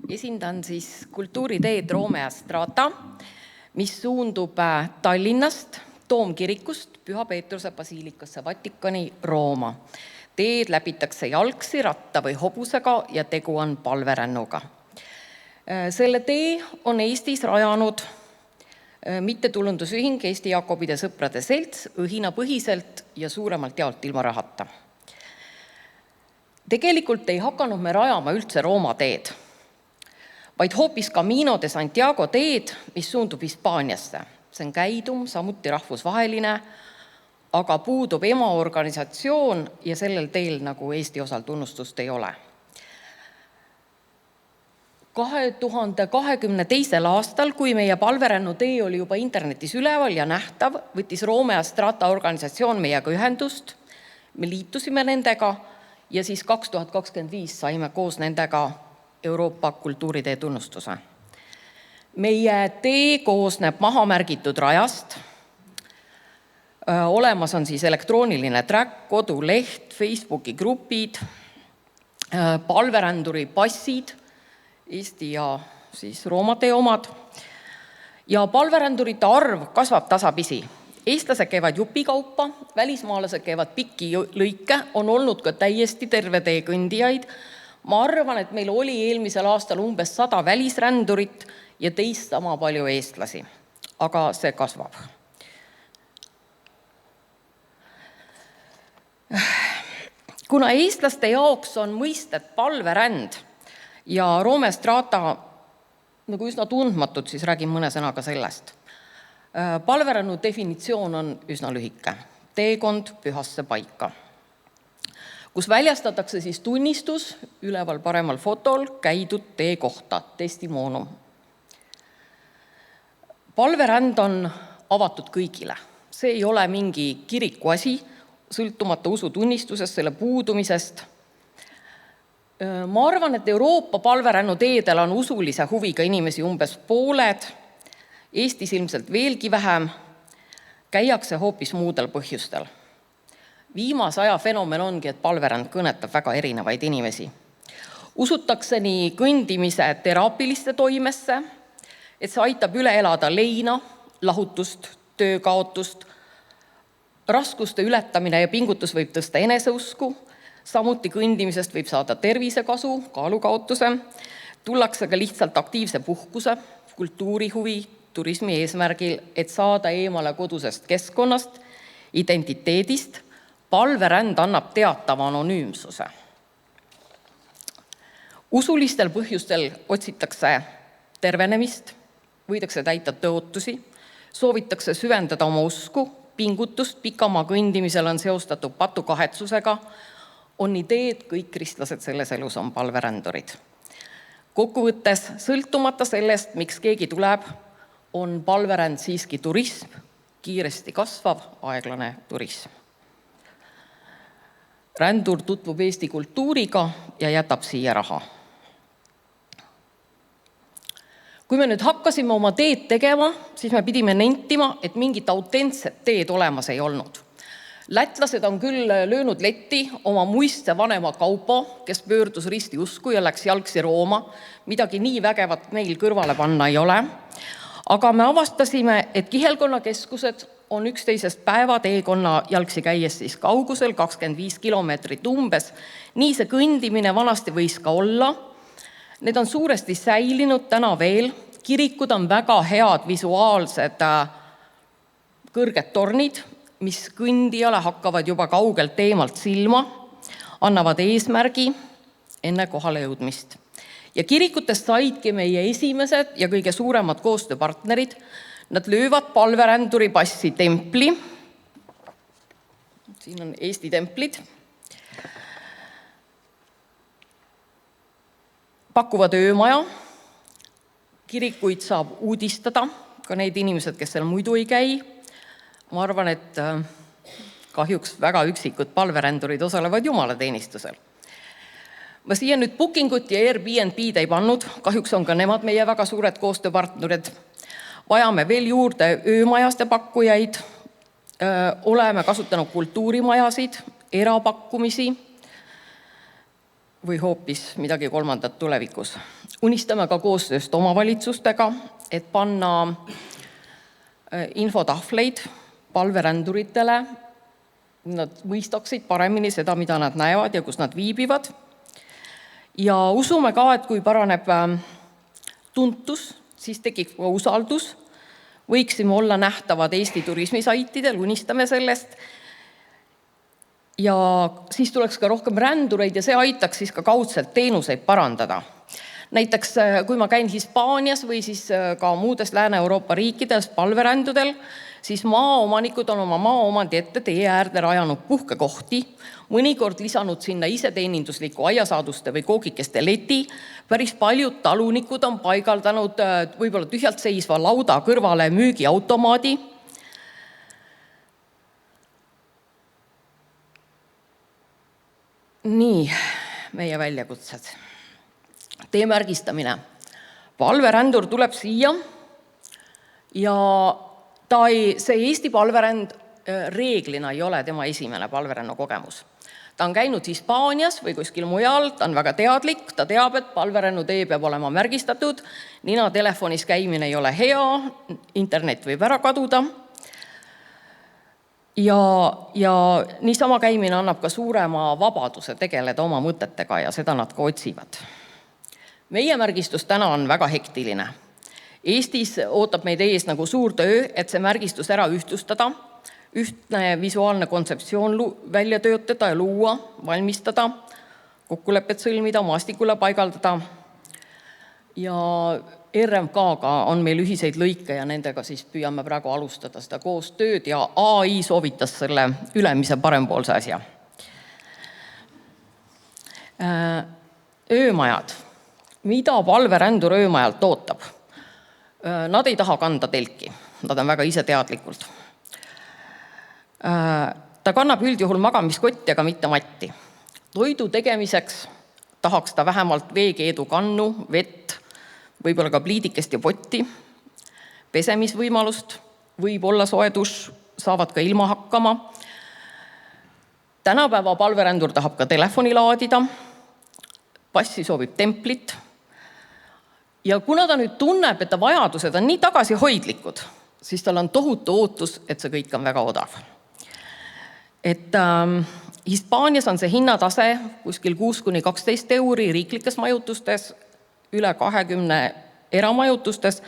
Esindan siis kultuuriteed Romea Strata, mis suundub Tallinnast Toomkirikust Püha Peetruse basiilikasse Vatikani Rooma. Teed läbitakse jalgsi, ratta või hobusega ja tegu on palverännuga. Selle tee on Eestis rajanud mittetulundusühing Eesti Jaakobide Sõprade Selts õhinapõhiselt ja suuremalt jaolt ilma rahata. Tegelikult ei hakanud me rajama üldse Rooma teed, vaid hoopis Camino de Santiago teed, mis suundub Hispaaniasse. See on käidum, samuti rahvusvaheline, aga puudub emaorganisatsioon ja sellel teel nagu Eesti osal tunnustust ei ole. 2022. aastal, kui meie palverännu tee oli juba internetis üleval ja nähtav, võttis Romea Strata organisatsioon meiega ühendust, me liitusime nendega ja siis 2025 saime koos nendega Euroopa kultuuritee tunnustuse. Meie tee koosneb mahamärgitud rajast, olemas on siis elektrooniline track, koduleht, Facebooki grupid, palveränduri passid, Eesti ja siis Rooma tee omad. Ja palverändurite arv kasvab tasapisi. Eestlased käivad jupikaupa, välismaalased käivad pikki lõike, on olnud ka täiesti terve tee kõndijaid. Ma arvan, et meil oli eelmisel aastal umbes 100 välisrändurit ja teist sama palju eestlasi, aga see kasvab. Kuna eestlaste jaoks on mõistet palveränd ja Romea Strata nagu üsna tundmatud, siis räägin mõne sõnaga sellest. Palverännu definitsioon on üsna lühike. Teekond pühasse paika, kus väljastatakse siis tunnistus üleval paremal fotol käidud tee kohta, testimoonum. Palveränd on avatud kõigile. See ei ole mingi kiriku asi, sõltumata usutunnistusest, selle puudumisest. Ma arvan, et Euroopa palverännu teedel on usulise huviga inimesi umbes pooled, Eestis ilmselt veelgi vähem, käiakse hoopis muudel põhjustel. Viimase aja fenomen ongi, et palveränd kõnetab väga erinevaid inimesi. Usutakse nii kõndimise teraapiliste toimesse, et see aitab üle elada leina, lahutust, töökaotust, raskuste ületamine ja pingutus võib tõsta eneseusku, samuti kõndimisest võib saada tervisekasu, kaalukaotuse, tullakse ka lihtsalt aktiivse puhkuse, kultuurihuvi, turismi eesmärgil, et saada eemale kodusest keskkonnast, identiteedist. Palveränd annab teatava anonüümsuse. Usulistel põhjustel otsitakse tervenemist, võidakse täita tõotusi, soovitakse süvendada oma usku, pingutust, pikamaa kõndimisel on seostatud patukahetsusega, on ideed, kõik kristlased selles elus on palverändurid. Kokkuvõttes, sõltumata sellest, miks keegi tuleb, on palveränd siiski turism, kiiresti kasvav, aeglane turism. Rändur tutvub Eesti kultuuriga ja jätab siia raha. Kui me nüüd hakkasime oma teed tegema, siis me pidime nentima, et mingit autentset teed olemas ei olnud. Lätlased on küll löönud letti oma muiste vanema Kaupo, kes pöördus risti usku ja läks jalgsi Rooma. Midagi nii vägevat meil kõrvale panna ei ole. Aga me avastasime, et kihelkonnakeskused on üksteisest päeva teekonna jalgsi käies siis kaugusel 25 kilomeetrit umbes. Nii see kõndimine vanasti võis ka olla. Need on suuresti säilinud täna veel. Kirikud on väga head visuaalsed kõrged tornid, mis kõndijale hakkavad juba kaugelt eemalt silma, annavad eesmärgi enne kohale jõudmist. Ja kirikutest saidki meie esimesed ja kõige suuremad koostööpartnerid. Nad löövad palveränduri passi templi. Siin on Eesti templid. Pakuvad öömaja. Kirikuid saab uudistada, ka need inimesed, kes seal muidu ei käi. Ma arvan, et kahjuks väga üksikud palverändurid osalevad jumalateenistusel. Ma siia nüüd Bookingut ja Airbnb-d ei pannud, kahjuks on ka nemad meie väga suured koostööpartnerid. Vajame veel juurde öömajaste pakkujaid, oleme kasutanud kultuurimajasid, erapakkumisi. või hoopis midagi kolmandat tulevikus. Unistame ka koostööst omavalitsustega, et panna infotahvleid palveränduritele, nad mõistaksid paremini seda, mida nad näevad ja kus nad viibivad. Ja usume ka, et kui paraneb tuntus, siis tekib ka usaldus. Võiksime olla nähtavad Eesti turismisaitidel, unistame sellest. Ja siis tuleks ka rohkem rändureid ja see aitaks siis ka kaudselt teenuseid parandada. Näiteks kui ma käin Hispaanias või siis ka muudes Lääne-Euroopa riikides palverändudel, siis maaomanikud on oma maaomandi ette tee äärde rajanud puhkekohti, mõnikord lisanud sinna iseteenindusliku aiasaaduste või koogikeste leti. Päris paljud talunikud on paigaldanud võib-olla tühjalt seisva lauda kõrvale müügiautomaadi. Nii, meie väljakutsed. Teemärgistamine. Palverändur tuleb siia ja see Eesti palveränd reeglina ei ole tema esimene palverännu kogemus. Ta on käinud Hispaanias või kuskil mujal, ta on väga teadlik, ta teab, et palverännu tee peab olema märgistatud, nina telefonis käimine ei ole hea, internet võib ära kaduda. Ja niisama käimine annab ka suurema vabaduse tegeleda oma mõtetega ja seda nad ka otsivad. Meie märgistus täna on väga hektiline. Eestis ootab meid ees nagu suur töö, et see märgistus ära ühtlustada, ühtne visuaalne kontseptsioon välja töötada ja luua, valmistada, kokkulepet sõlmida, maastikule paigaldada. Ja RMK-ga on meil ühiseid lõike ja nendega siis püüame praegu alustada seda koostööd ja AI soovitas selle ülemise parempoolse asja. Öömajad. Mida palverändur öömajalt ootab? Nad ei taha kanda telki, nad on väga ise teadlikult. Ta kannab üldjuhul magamiskotti, aga mitte matti. Toidu tegemiseks tahaks ta vähemalt veekeedu kannu, vett, võib-olla ka pliidikest ja potti, pesemisvõimalust, võib olla soe dušš, saavad ka ilma hakkama. Tänapäeva palverändur tahab ka telefoni laadida, passi soovib templit. Ja kuna ta nüüd tunneb, et ta vajadused on nii tagasihoidlikud, siis tal on tohutu ootus, et see kõik on väga odav. Et Hispaanias on see hinnatase kuskil 6–12 euri riiklikes majutustes, üle 20 eramajutustes.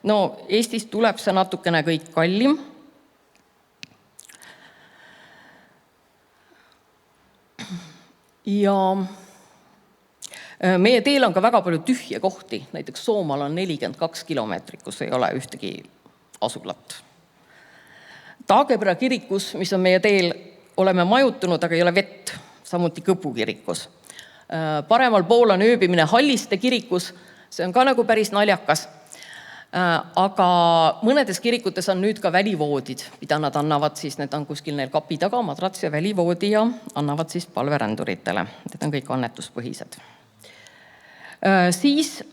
No Eestis tuleb see natukene kõik kallim. Ja meie teel on ka väga palju tühje kohti. Näiteks Soomaal on 42 kilomeetrit, kus ei ole ühtegi asulat. Tagebra kirikus, mis on meie teel, oleme majutunud, aga ei ole vett, samuti Kõpu kirikus. Paremal pool on ööbimine Halliste kirikus, see on ka nagu päris naljakas. Aga mõnedes kirikutes on nüüd ka välivoodid, mida nad annavad, siis need on kuskil neil kapi taga, madrats ja välivoodi ja annavad siis palveränduritele. Need on kõik annetuspõhised. Siis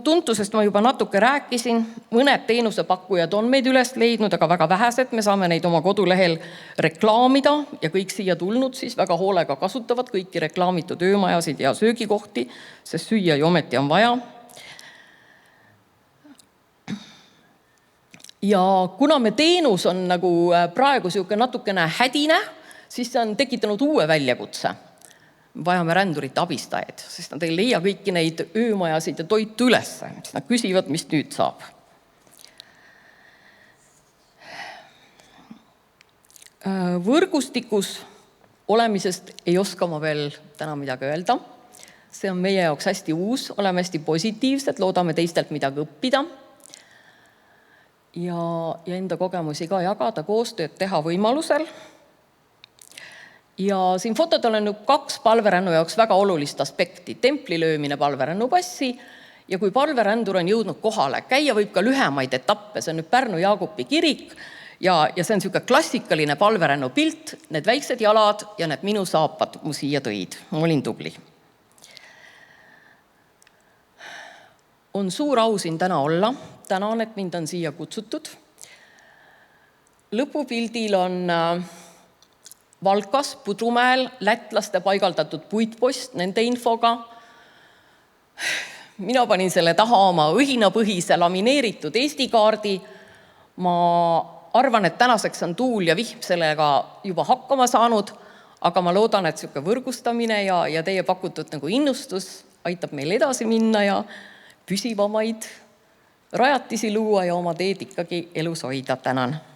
tuntusest ma juba natuke rääkisin, mõned teenusepakkujad on meid üles leidnud, aga väga vähesed, me saame neid oma kodulehel reklaamida ja kõik siia tulnud siis väga hoolega kasutavad kõiki reklaamitud öömajasid ja söögikohti, sest süüa ju ometi on vaja. Ja kuna me teenus on nagu praegu natukene hädine, siis see on tekitanud uue väljakutse. Vajame rändurite abistajaid, sest nad ei leia kõiki neid öömajasid ja toitu üles. Nad küsivad, mis nüüd saab. Võrgustikus olemisest ei oska ma veel täna midagi öelda. See on meie jaoks hästi uus, oleme hästi positiivsed, loodame teistelt midagi õppida. Ja enda kogemusi ka jagada, koostööd teha võimalusel. Ja siin fotodel on 2 palverännu jaoks väga olulist aspekti. Templi löömine palverännu passi ja kui palverändur on jõudnud kohale, käia võib ka lühemaid etappe. See on nüüd Pärnu Jaagupi kirik ja see on selline klassikaline palverännu pilt, need väiksed jalad ja need minu saapad mu siia tõid. Ma olin tubli. On suur au siin täna olla. Tänan, et mind on siia kutsutud. Lõpupildil on Valkas, Pudrumäel lätlaste paigaldatud puitpost nende infoga. Mina panin selle taha oma õhinapõhise lamineeritud Eesti kaardi. Ma arvan, et tänaseks on tuul ja vihm sellega juba hakkama saanud, aga ma loodan, et selline võrgustamine ja teie pakutud innustus aitab meil edasi minna ja püsivamaid rajatisi luua ja oma teed ikkagi elus hoida. Tänan!